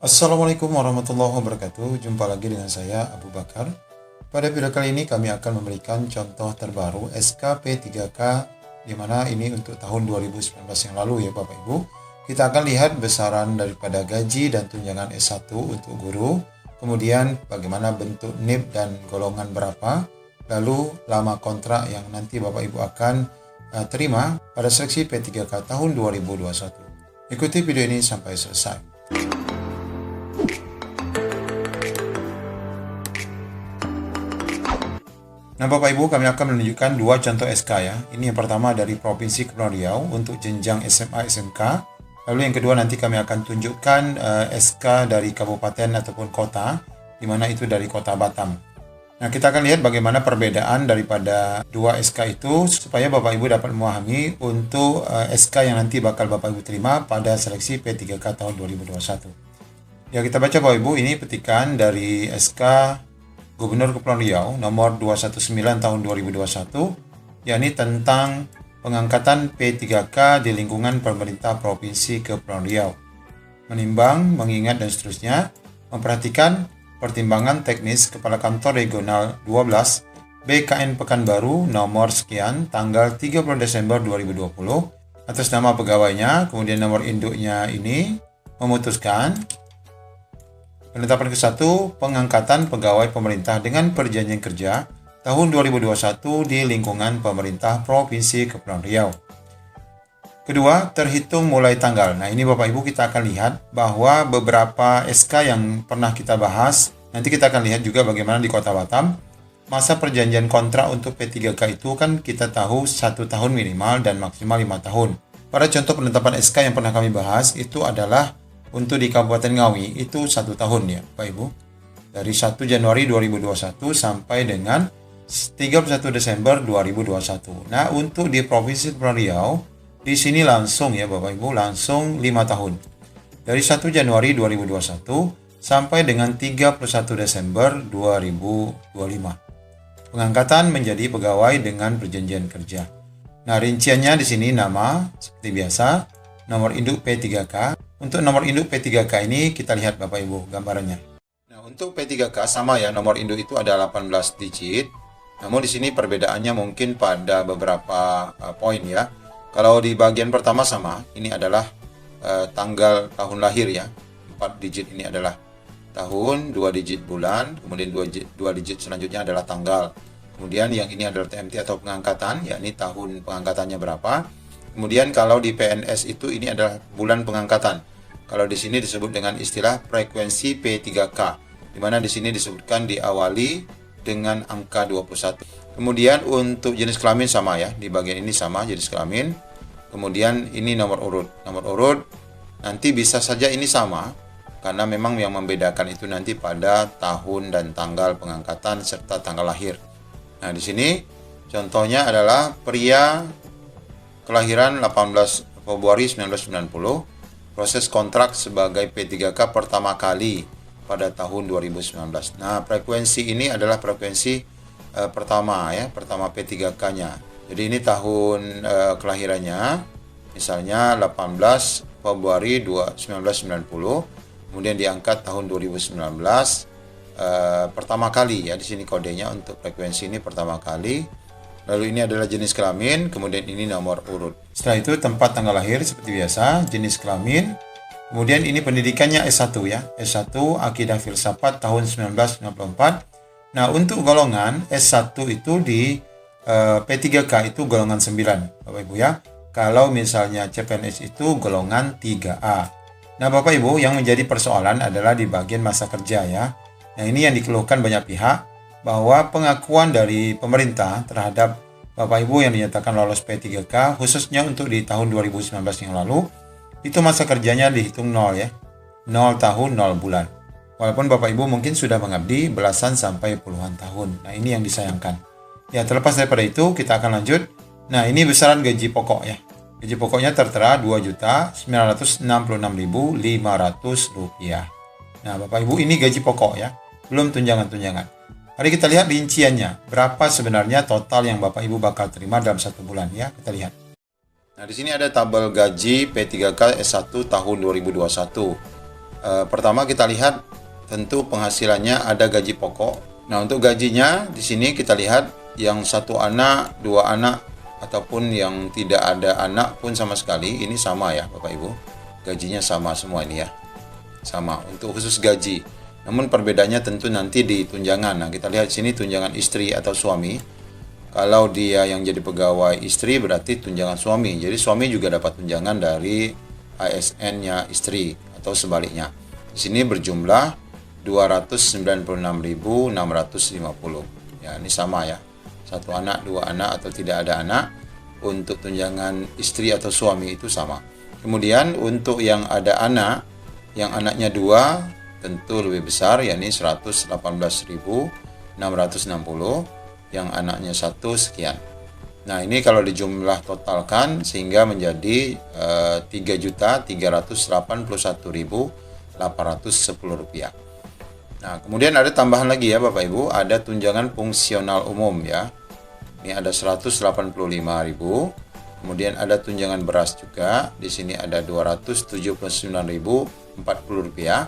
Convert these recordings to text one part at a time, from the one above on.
Assalamualaikum warahmatullahi wabarakatuh. Jumpa lagi dengan saya Abu Bakar. Pada video kali ini kami akan memberikan contoh terbaru SKP3K, di mana ini untuk tahun 2019 yang lalu ya Bapak Ibu. Kita akan lihat besaran daripada gaji dan tunjangan S1 untuk guru, kemudian bagaimana bentuk NIP dan golongan berapa, lalu lama kontrak yang nanti Bapak Ibu akan terima pada seleksi P3K tahun 2021. Ikuti video ini sampai selesai. Nah Bapak Ibu, kami akan menunjukkan dua contoh SK ya. Ini yang pertama dari Provinsi Kepulauan Riau untuk jenjang SMA SMK. Lalu yang kedua nanti kami akan tunjukkan SK dari kabupaten ataupun kota, di mana itu dari kota Batam. Nah kita akan lihat bagaimana perbedaan daripada dua SK itu supaya Bapak Ibu dapat memahami untuk SK yang nanti bakal Bapak Ibu terima pada seleksi P3K tahun 2021. Ya kita baca Bapak Ibu, ini petikan dari SK Gubernur Kepulauan Riau nomor 219 tahun 2021, yakni tentang pengangkatan P3K di lingkungan pemerintah Provinsi Kepulauan Riau. Menimbang, mengingat dan seterusnya, memperhatikan pertimbangan teknis Kepala Kantor Regional 12 BKN Pekanbaru nomor sekian tanggal 30 Desember 2020 atas nama pegawainya, kemudian nomor induknya ini memutuskan penetapan ke-1 pengangkatan pegawai pemerintah dengan perjanjian kerja tahun 2021 di lingkungan pemerintah Provinsi Kepulauan Riau. Kedua, terhitung mulai tanggal. Nah ini Bapak Ibu kita akan lihat bahwa beberapa SK yang pernah kita bahas, nanti kita akan lihat juga bagaimana di Kota Batam. Masa perjanjian kontrak untuk P3K itu kan kita tahu 1 tahun minimal dan maksimal 5 tahun. Pada contoh penetapan SK yang pernah kami bahas itu adalah untuk di Kabupaten Ngawi itu 1 tahun ya Bapak Ibu. Dari 1 Januari 2021 sampai dengan 31 Desember 2021. Nah untuk di Provinsi Kepulauan Riau, di sini langsung ya Bapak Ibu, langsung 5 tahun. Dari 1 Januari 2021 sampai dengan 31 Desember 2025. Pengangkatan menjadi pegawai dengan perjanjian kerja. Nah rinciannya di sini nama seperti biasa, nomor induk P3K. Untuk nomor induk P3K ini kita lihat Bapak Ibu gambarannya. Nah, untuk P3K sama ya, nomor induk itu ada 18 digit. Namun di sini perbedaannya mungkin pada beberapa poin ya. Kalau di bagian pertama sama, ini adalah tanggal tahun lahir ya. 4 digit ini adalah tahun, 2 digit bulan, kemudian 2 digit selanjutnya adalah tanggal. Kemudian yang ini adalah TMT atau pengangkatan, yakni tahun pengangkatannya berapa. Kemudian kalau di PNS itu ini adalah bulan pengangkatan. Kalau di sini disebut dengan istilah frekuensi P3K, di mana di sini disebutkan diawali dengan angka 21. Kemudian untuk jenis kelamin sama ya, di bagian ini sama jenis kelamin. Kemudian ini nomor urut. Nomor urut nanti bisa saja ini sama, karena memang yang membedakan itu nanti pada tahun dan tanggal pengangkatan serta tanggal lahir. Nah di sini contohnya adalah pria kelahiran 18 Februari 1990, proses kontrak sebagai P3K pertama kali pada tahun 2019. Nah, frekuensi ini adalah frekuensi pertama ya, pertama P3K-nya. Jadi ini tahun kelahirannya, misalnya 18 Februari 1990, kemudian diangkat tahun 2019 pertama kali ya, di sini kodenya untuk frekuensi ini pertama kali. Lalu ini adalah jenis kelamin, kemudian ini nomor urut. Setelah itu tempat tanggal lahir seperti biasa, jenis kelamin. Kemudian ini pendidikannya S1 ya, S1 Akidah Filsafat tahun 1994. Nah untuk golongan S1 itu di P3K itu golongan 9 Bapak Ibu ya. Kalau misalnya CPNS itu golongan 3A. Nah Bapak Ibu yang menjadi persoalan adalah di bagian masa kerja ya. Nah ini yang dikeluhkan banyak pihak, bahwa pengakuan dari pemerintah terhadap Bapak Ibu yang dinyatakan lolos P3K khususnya untuk di tahun 2019 yang lalu itu masa kerjanya dihitung 0 ya, 0 tahun 0 bulan, walaupun Bapak Ibu mungkin sudah mengabdi belasan sampai puluhan tahun. Nah ini yang disayangkan ya. Terlepas daripada itu kita akan lanjut. Nah ini besaran gaji pokok ya, gaji pokoknya tertera Rp2.966.500. Nah Bapak Ibu ini gaji pokok ya, belum tunjangan-tunjangan. Mari kita lihat rinciannya, berapa sebenarnya total yang Bapak Ibu bakal terima dalam 1 bulan ya, kita lihat. Nah, di sini ada tabel gaji P3K S1 tahun 2021. Pertama kita lihat tentu penghasilannya ada gaji pokok. Nah, untuk gajinya di sini kita lihat yang 1 anak, 2 anak ataupun yang tidak ada anak pun sama sekali ini sama ya Bapak Ibu. Gajinya sama semua ini ya. Sama untuk khusus gaji. Namun perbedaannya tentu nanti di tunjangan. Nah, kita lihat di sini tunjangan istri atau suami. Kalau dia yang jadi pegawai istri berarti tunjangan suami. Jadi suami juga dapat tunjangan dari ASN-nya istri atau sebaliknya. Di sini berjumlah 296.650. Ya, ini sama ya. 1 anak, 2 anak atau tidak ada anak. Untuk tunjangan istri atau suami itu sama. Kemudian untuk yang ada anak, yang anaknya 2 tentu lebih besar, yakni 118.660, yang anaknya 1 sekian. Nah, ini kalau dijumlah totalkan sehingga menjadi Rp3.381.810. Nah, kemudian ada tambahan lagi ya Bapak Ibu, ada tunjangan fungsional umum ya. Ini ada 185.000. Kemudian ada tunjangan beras juga. Di sini ada Rp279.040.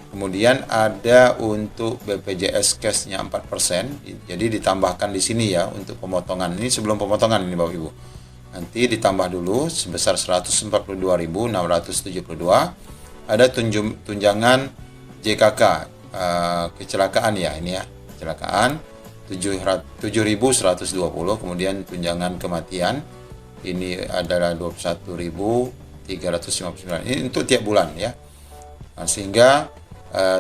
Kemudian ada untuk BPJS Cash-nya 4%. Jadi ditambahkan di sini ya untuk pemotongan. Ini sebelum pemotongan ini Bapak Ibu. Nanti ditambah dulu sebesar 142.672. Ada tunjangan JKK kecelakaan ya, ini ya, kecelakaan 7.120. Kemudian tunjangan kematian ini adalah 21.359. Ini untuk tiap bulan ya. Nah, sehingga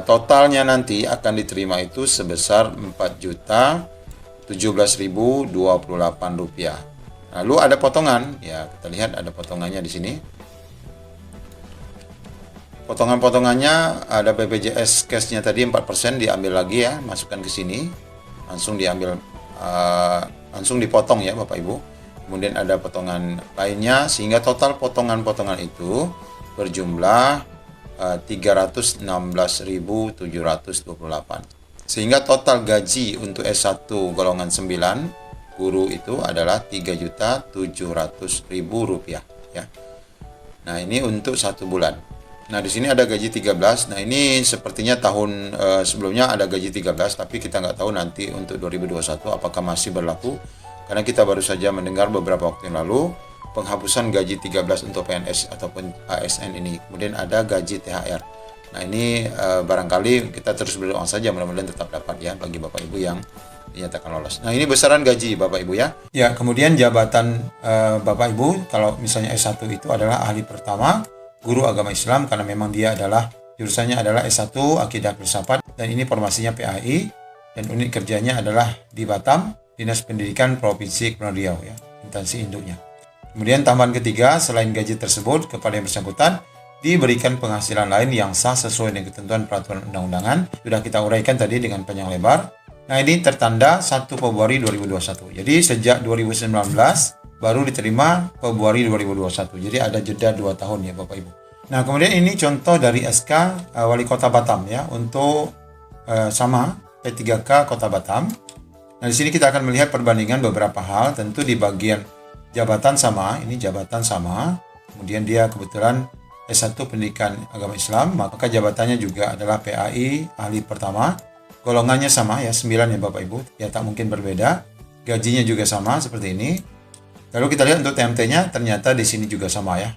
totalnya nanti akan diterima itu sebesar Rp4.017.028. Lalu ada potongan ya, kita lihat ada potongannya di sini. Potongan-potongannya ada BPJS Cash-nya tadi 4% diambil lagi ya, masukkan ke sini. Langsung diambil, langsung dipotong ya Bapak Ibu. Kemudian ada potongan lainnya sehingga total potongan-potongan itu berjumlah 316.728. Sehingga total gaji untuk S1 golongan 9 guru itu adalah Rp3.700.000 ya. Nah, ini untuk 1 bulan. Nah, di sini ada gaji 13. Nah, ini sepertinya tahun sebelumnya ada gaji 13, tapi kita nggak tahu nanti untuk 2021 apakah masih berlaku. Karena kita baru saja mendengar beberapa waktu yang lalu penghapusan gaji 13 untuk PNS ataupun ASN ini. Kemudian ada gaji THR. Nah, ini barangkali kita terus berdoa saja mudah-mudahan tetap dapat ya bagi Bapak Ibu yang dinyatakan lolos. Nah, ini besaran gaji Bapak Ibu ya. Ya, kemudian jabatan Bapak Ibu kalau misalnya S1 itu adalah ahli pertama guru agama Islam karena memang dia adalah jurusannya adalah S1 Akidah Filsafat dan ini formasinya PAI dan unit kerjanya adalah di Batam, Dinas Pendidikan Provinsi Kepulauan Riau ya, instansi induknya. Kemudian tambahan ketiga, selain gaji tersebut kepada yang bersangkutan diberikan penghasilan lain yang sah sesuai dengan ketentuan peraturan undang-undangan. Sudah kita uraikan tadi dengan panjang lebar. Nah, ini tertanda 1 Februari 2021. Jadi sejak 2019 baru diterima Februari 2021. Jadi ada jeda 2 tahun ya Bapak Ibu. Nah, kemudian ini contoh dari SK Wali Kota Batam ya untuk sama P3K Kota Batam. Nah, di sini kita akan melihat perbandingan beberapa hal. Tentu di bagian jabatan sama, ini jabatan sama. Kemudian dia kebetulan S1 Pendidikan Agama Islam, maka jabatannya juga adalah PAI ahli pertama. Golongannya sama ya, 9 ya Bapak Ibu. Ya tak mungkin berbeda. Gajinya juga sama seperti ini. Lalu kita lihat untuk TMT-nya ternyata di sini juga sama ya.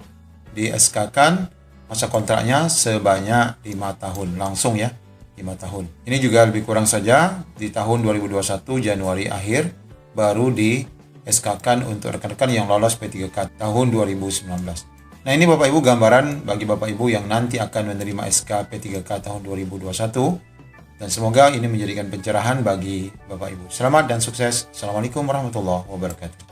Di SK-kan masa kontraknya sebanyak 5 tahun langsung ya. 5 tahun. Ini juga lebih kurang saja di tahun 2021 Januari akhir baru di SK-kan untuk rekan-rekan yang lolos P3K tahun 2019. Nah, ini Bapak Ibu gambaran bagi Bapak Ibu yang nanti akan menerima SK P3K tahun 2021 dan semoga ini menjadikan pencerahan bagi Bapak Ibu. Selamat dan sukses. Assalamualaikum warahmatullahi wabarakatuh.